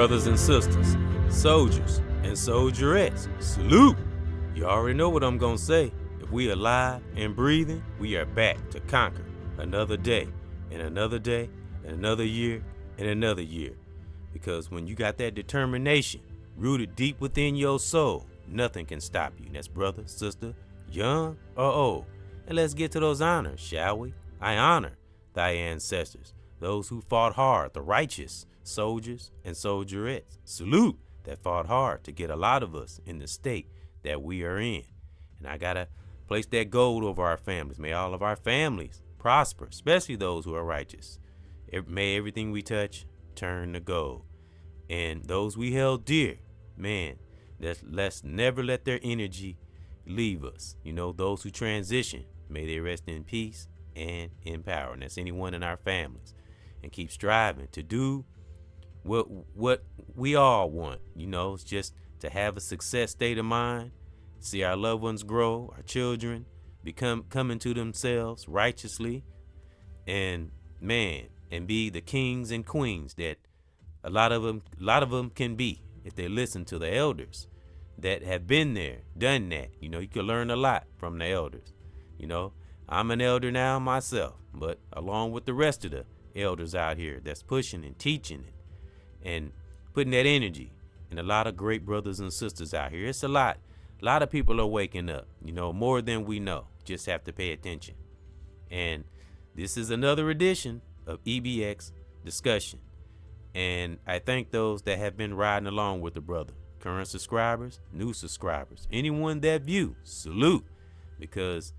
Brothers and sisters, soldiers and soldierettes, salute! You already know what I'm gonna say. If we alive and breathing, we are back to conquer another day, and another day, and another year, and another year. Because when you got that determination rooted deep within your soul, nothing can stop you. And that's brother, sister, young or old. And let's get to those honors, shall we? I honor thy ancestors, those who fought hard, the righteous soldiers and soldierettes. Salute that fought hard to get a lot of us in the state that we are in. And I gotta place that gold over our families. May all of our families prosper, especially those who are righteous. May everything we touch turn to gold. And those we held dear, man, let's never let their energy leave us. You know, those who transition, may they rest in peace and in power. And that's anyone in our families. And keep striving to do what we all want. You know, it's just to have a success state of mind, see our loved ones grow, our children come into themselves righteously, and be the kings and queens that a lot of them can be if they listen to the elders that have been there, done that. You know, you can learn a lot from the elders. You know, I'm an elder now myself, but along with the rest of the elders out here that's pushing and teaching and putting that energy, and a lot of great brothers and sisters out here. It's a lot of people are waking up, you know, more than we know. Just have to pay attention. And this is another edition of EBX Discussion. And I thank those that have been riding along with the brother. Current subscribers, new subscribers, anyone that view, salute. Because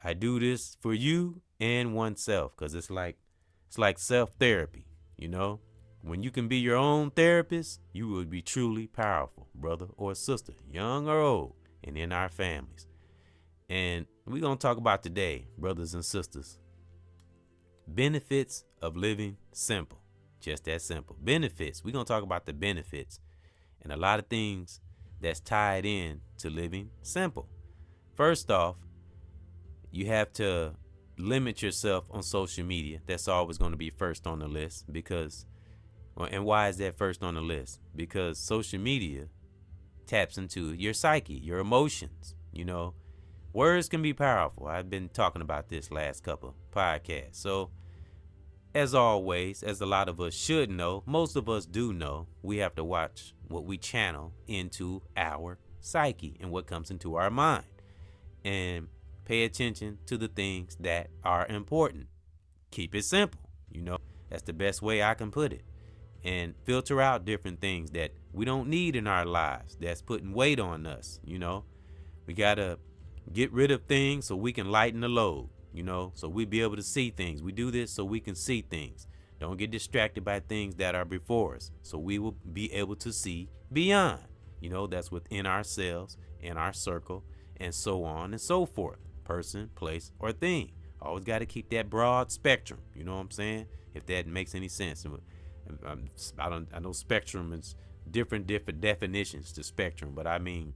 I do this for you and oneself. Because it's like self-therapy, you know. When you can be your own therapist, you will be truly powerful, brother or sister, young or old, and in our families. And we're going to talk about today, brothers and sisters, benefits of living simple. Just that simple. Benefits. We're going to talk about the benefits and a lot of things that's tied in to living simple. First off, you have to limit yourself on social media. That's always going to be first on the list and why is that first on the list? Because social media taps into your psyche, your emotions. You know, words can be powerful. I've been talking about this last couple podcasts. So, as always, as a lot of us should know, most of us do know, we have to watch what we channel into our psyche and what comes into our mind. And pay attention to the things that are important. Keep it simple. You know, that's the best way I can put it. And filter out different things that we don't need in our lives that's putting weight on us. You know, we got to get rid of things so we can lighten the load, you know, so we be able to see things. We do this so we can see things. Don't get distracted by things that are before us, so we will be able to see beyond. You know, that's within ourselves, in our circle, and so on and so forth. Person, place, or thing. Always got to keep that broad spectrum. You know what I'm saying? If that makes any sense. I know spectrum is different definitions to spectrum, but I mean,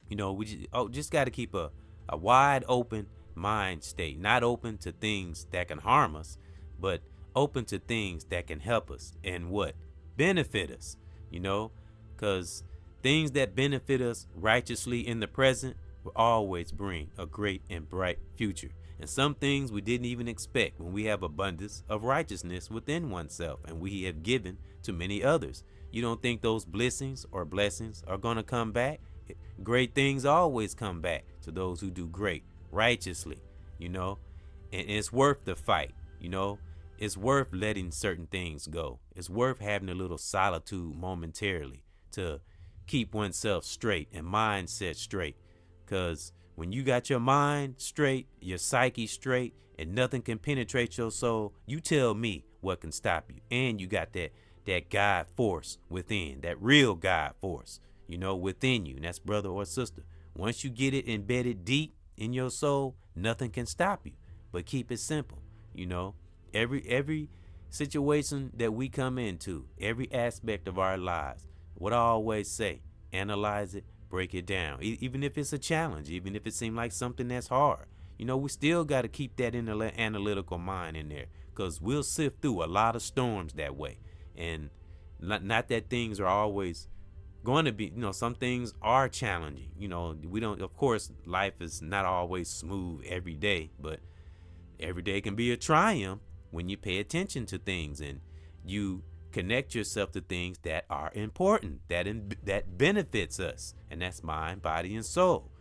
you know, we just got to keep a wide open mind state, not open to things that can harm us, but open to things that can help us and what benefit us, you know, because things that benefit us righteously in the present will always bring a great and bright future. And some things we didn't even expect when we have abundance of righteousness within oneself and we have given to many others. You don't think those blessings are going to come back? Great things always come back to those who do great righteously, you know, and it's worth the fight. You know, it's worth letting certain things go. It's worth having a little solitude momentarily to keep oneself straight and mindset straight. Because when you got your mind straight, your psyche straight, and nothing can penetrate your soul, you tell me what can stop you. And you got that God force within, that real God force, you know, within you. And that's brother or sister. Once you get it embedded deep in your soul, nothing can stop you. But keep it simple. You know, every situation that we come into, every aspect of our lives, what I always say, analyze it, break it down. Even if it's a challenge, even if it seems like something that's hard, you know, we still got to keep that analytical mind in there, because we'll sift through a lot of storms that way. And Not that things are always going to be, some things are challenging. We don't, of course, life is not always smooth every day, but every day can be a triumph when you pay attention to things and you connect yourself to things that are important, that benefits us, and that's mind, body, and soul.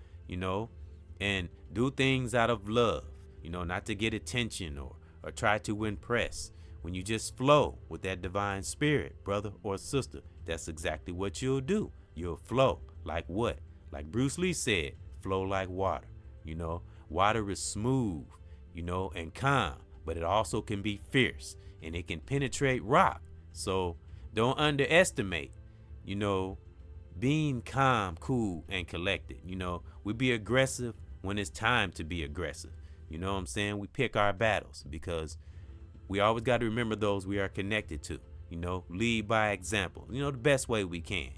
And do things out of love, not to get attention or try to impress. When you just flow with that divine spirit, brother or sister, that's exactly what you'll do. You'll flow like what? Like Bruce Lee said, flow like water. Water is smooth, and calm, but it also can be fierce and it can penetrate rock. So don't underestimate, being calm, cool, and collected. We be aggressive when it's time to be aggressive. You know what I'm saying? We pick our battles because we always got to remember those we are connected to. Lead by example, the best way we can,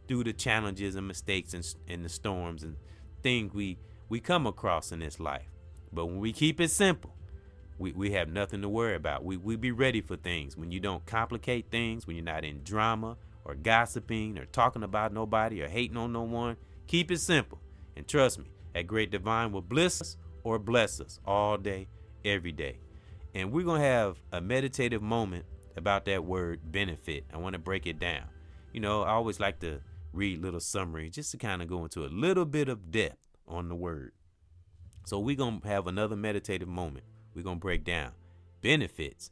through the challenges and mistakes and the storms and things we come across in this life. But when we keep it simple, we have nothing to worry about. We be ready for things. When you don't complicate things, when you're not in drama or gossiping or talking about nobody or hating on no one, keep it simple. And trust me, that great divine will bless us or bless us all day, every day. And we're going to have a meditative moment about that word benefit. I want to break it down. I always like to read little summary just to kind of go into a little bit of depth on the word. So we're going to have another meditative moment. We're going to break down benefits.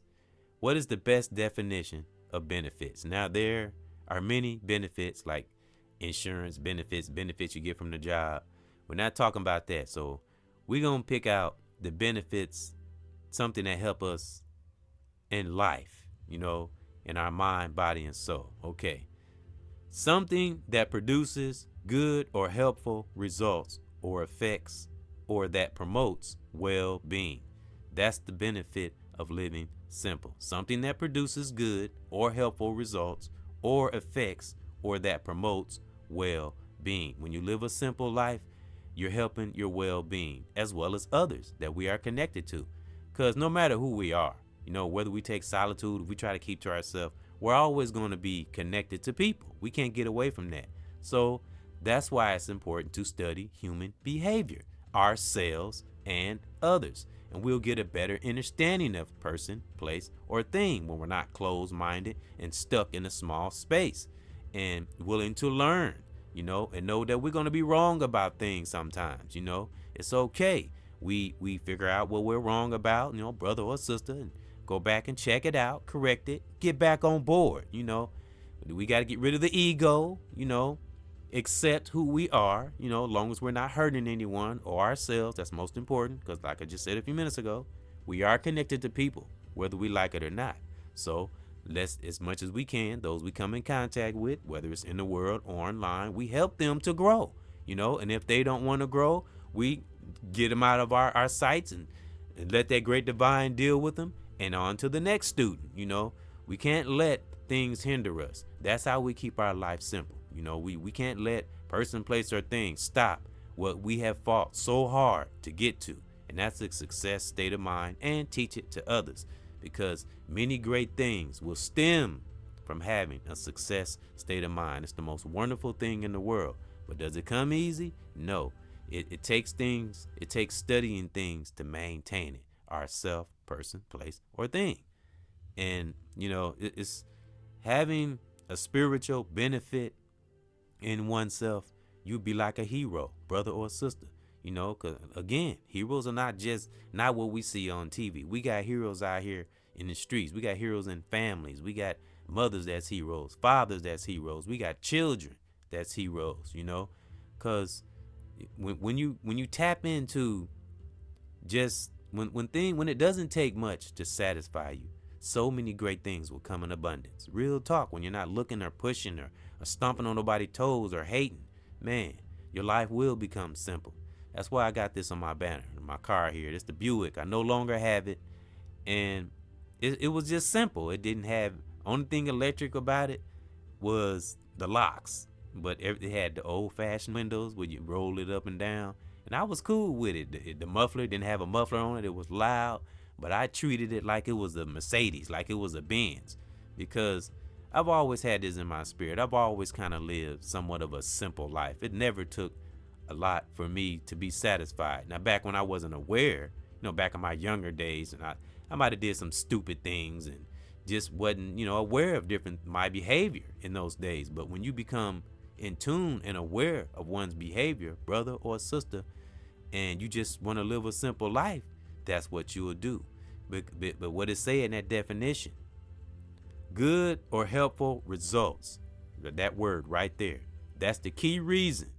What is the best definition of benefits? Now, there are many benefits like insurance benefits you get from the job. We're not talking about that. So we're going to pick out the benefits, something that help us in life, in our mind, body, and soul. Okay. Something that produces good or helpful results or effects or that promotes well-being. That's the benefit of living simple. Something that produces good or helpful results or effects or that promotes well-being. When you live a simple life, you're helping your well-being as well as others that we are connected to. Because no matter who we are, whether we take solitude, if we try to keep to ourselves, we're always going to be connected to people. We can't get away from that. So that's why it's important to study human behavior, ourselves and others. And we'll get a better understanding of person, place, or thing when we're not closed-minded and stuck in a small space and willing to learn, and know that we're going to be wrong about things sometimes. It's okay. We figure out what we're wrong about, brother or sister, and go back and check it out, correct it, get back on board. We got to get rid of the ego, accept who we are, as long as we're not hurting anyone or ourselves. That's most important because like I just said a few minutes ago, we are connected to people, whether we like it or not. So let's, as much as we can, those we come in contact with, whether it's in the world or online, we help them to grow, and if they don't want to grow, we get them out of our sights and let that great divine deal with them and on to the next student. We can't let things hinder us. That's how we keep our life simple. We can't let person, place, or thing stop what we have fought so hard to get to, and that's a success state of mind, and teach it to others, because many great things will stem from having a success state of mind. It's the most wonderful thing in the world. But does it come easy? No. It takes things, it takes studying things to maintain it, ourself, person, place, or thing. And, it's having a spiritual benefit in oneself. You'd be like a hero, brother or sister, because again, heroes are not what we see on TV. We got heroes out here in the streets. We got heroes in families. We got mothers that's heroes, fathers that's heroes. We got children that's heroes, because when you tap into just when it doesn't take much to satisfy you, so many great things will come in abundance. Real talk. When you're not looking or pushing or stomping on nobody's toes or hating, man, your life will become simple. That's why I got this on my banner, my car here. It's the Buick. I no longer have it, and it was just simple. It didn't have, only thing electric about it was the locks. But it had the old-fashioned windows where you roll it up and down. And I was cool with it. The muffler didn't have a muffler on it. It was loud. But I treated it like it was a Mercedes, like it was a Benz. Because I've always had this in my spirit. I've always kind of lived somewhat of a simple life. It never took a lot for me to be satisfied. Now, back when I wasn't aware, back in my younger days, and I might have did some stupid things and just wasn't, aware of my behavior in those days. But when you become in tune and aware of one's behavior, brother or sister, and you just want to live a simple life, that's what you will do. But what it say in that definition? Good or helpful results. That word right there. That's the key reason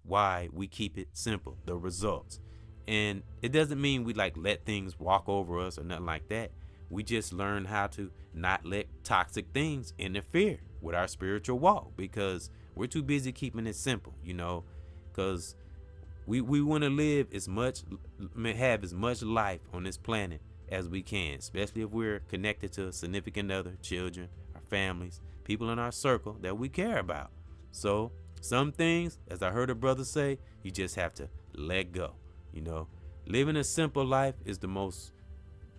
why we keep it simple, the results. And it doesn't mean we let things walk over us or nothing like that. We just learn how to not let toxic things interfere with our spiritual walk, because we're too busy keeping it simple, because we want to have as much life on this planet as we can, especially if we're connected to a significant other, children, our families, people in our circle that we care about. So some things, as I heard a brother say, you just have to let go. Living a simple life is the most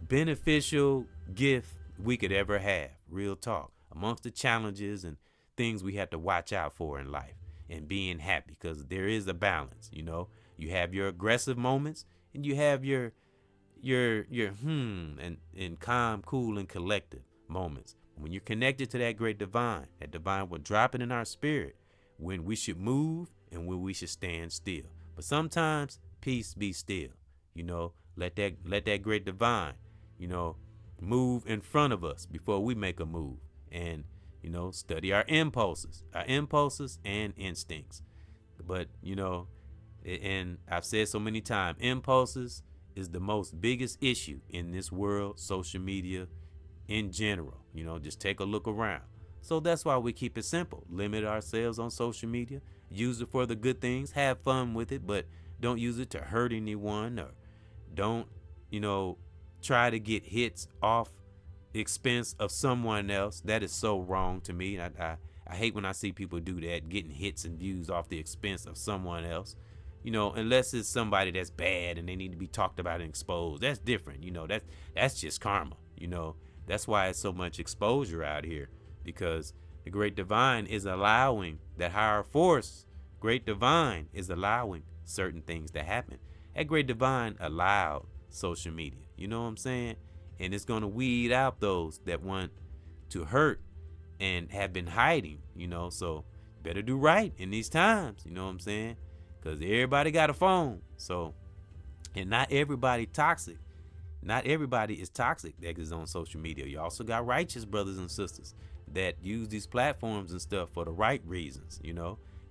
beneficial gift we could ever have. Real talk. Amongst the challenges and things we have to watch out for in life, and being happy, because there is a balance. You have your aggressive moments, and you have your and calm, cool, and collective moments. When you're connected to that great divine, that divine will drop it in our spirit when we should move and when we should stand still. But sometimes peace be still. Let that great divine, move in front of us before we make a move. And study our impulses and instincts. But and I've said so many times, impulses is the most biggest issue in this world, social media in general. Just take a look around. So that's why we keep it simple. Limit ourselves on social media. Use it for the good things. Have fun with it, but don't use it to hurt anyone, or don't, try to get hits off the expense of someone else. That is so wrong to me. I hate when I see people do that, getting hits and views off the expense of someone else. Unless it's somebody that's bad and they need to be talked about and exposed. That's different. That's just karma. That's why it's so much exposure out here, because the great divine is allowing that higher force. Great divine is allowing certain things to happen. That great divine allowed social media. You know what I'm saying? And it's going to weed out those that want to hurt and have been hiding, so better do right in these times. You know what I'm saying? Because everybody got a phone. So, and not everybody toxic. Not everybody is toxic that is on social media. You also got righteous brothers and sisters that use these platforms and stuff for the right reasons,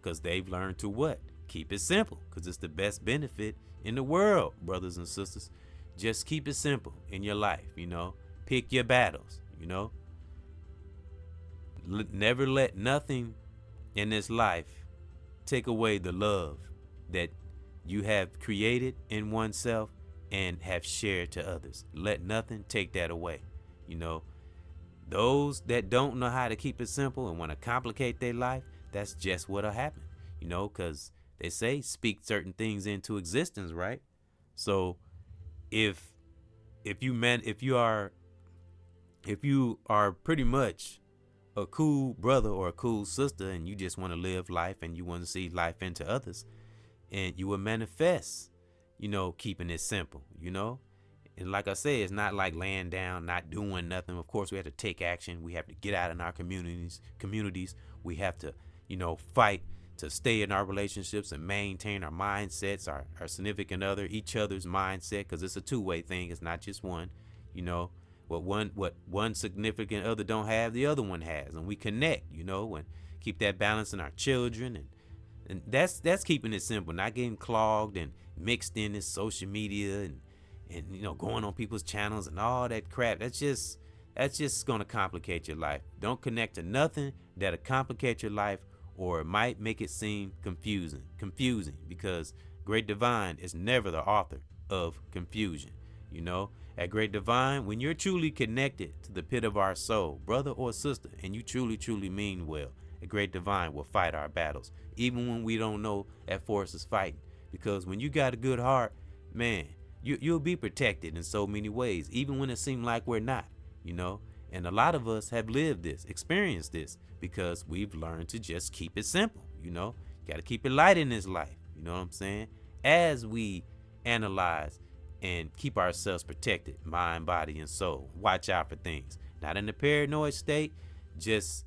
because they've learned to what? Keep it simple, because it's the best benefit in the world, brothers and sisters. Just keep it simple in your life, Pick your battles, Never let nothing in this life take away the love that you have created in oneself and have shared to others. Let nothing take that away. Those that don't know how to keep it simple and want to complicate their life, that's just what'll happen, because they say speak certain things into existence, right? So if you are pretty much a cool brother or a cool sister, and you just want to live life and you want to see life into others, and you will manifest, keeping it simple, And like I said, it's not like laying down, not doing nothing. Of course, we have to take action. We have to get out in our communities. We have to, fight to stay in our relationships and maintain our mindsets, our significant other, each other's mindset, because it's a two-way thing. It's not just one. What one significant other don't have, the other one has, and we connect, and keep that balance in our children, and that's keeping it simple, not getting clogged and mixed in this social media and going on people's channels and all that crap. That's just gonna complicate your life. Don't connect to nothing that'll complicate your life, or it might make it seem confusing, because great divine is never the author of confusion. At great divine, when you're truly connected to the pit of our soul, brother or sister, and you truly mean well, a great divine will fight our battles, even when we don't know that force is fighting. Because when you got a good heart, man, you'll be protected in so many ways, even when it seems like we're not, And a lot of us have lived this, experienced this, because we've learned to just keep it simple. Got to keep it light in this life. You know what I'm saying? As we analyze and keep ourselves protected, mind, body, and soul. Watch out for things. Not in the paranoid state, just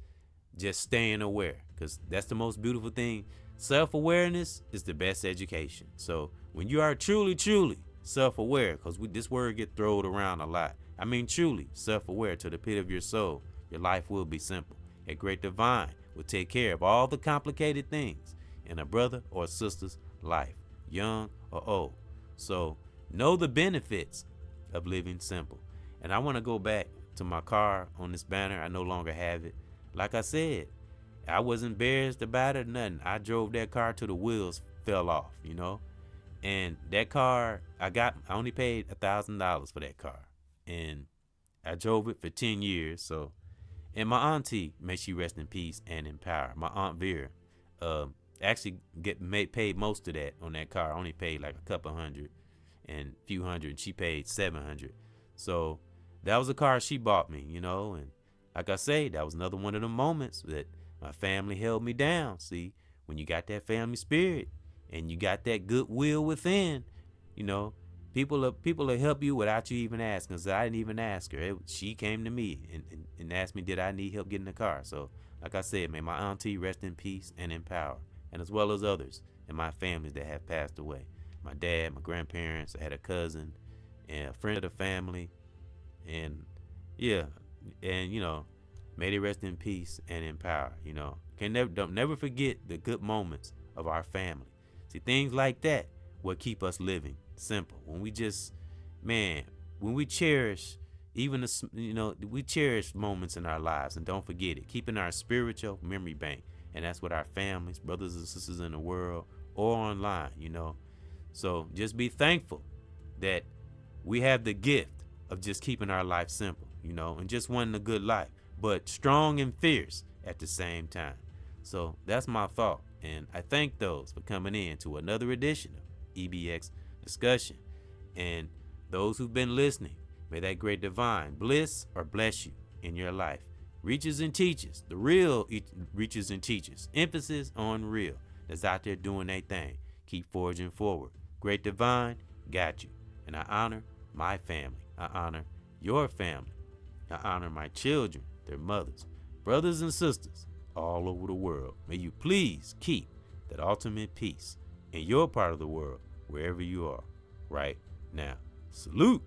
staying aware, because that's the most beautiful thing. Self-awareness is the best education. So when you are truly, truly self-aware, because this word get thrown around a lot. I mean truly self-aware to the pit of your soul, your life will be simple. A great divine will take care of all the complicated things in a brother or a sister's life, young or old. So know the benefits of living simple. And I want to go back to my car on this banner. I no longer have it. Like I said, I wasn't embarrassed about it or nothing. I drove that car till the wheels fell off, And that car, I only paid $1,000 for that car. And I drove it for 10 years. So, and my auntie, may she rest in peace and in power, my Aunt Vera, actually paid most of that on that car. I only paid like a couple hundred and a few hundred, and she paid $700. So that was a car she bought me, and like I say, that was another one of the moments that my family held me down. See, when you got that family spirit and you got that goodwill within, people will help you without you even asking. So I didn't even ask her. She came to me and asked me, did I need help getting the car? So like I said, may my auntie rest in peace and in power, and as well as others in my families that have passed away. My dad, my grandparents, I had a cousin and a friend of the family, and may they rest in peace and in power. Don't never forget the good moments of our family. See, things like that will keep us living simple. When we when we cherish we cherish moments in our lives, and don't forget it, keeping our spiritual memory bank. And that's what our families, brothers and sisters in the world or online, So just be thankful that we have the gift of just keeping our life simple, and just wanting a good life, but strong and fierce at the same time. So that's my thought. And I thank those for coming in to another edition of EBX Discussion. And those who've been listening, may that great divine bliss or bless you in your life. Reaches and teachers, the real reaches and teachers, emphasis on real, that's out there doing their thing. Keep forging forward. Great divine got you. And I honor my family. I honor your family. I honor my children, their mothers, brothers and sisters all over the world. May you please keep that ultimate peace in your part of the world, wherever you are right now. Salute.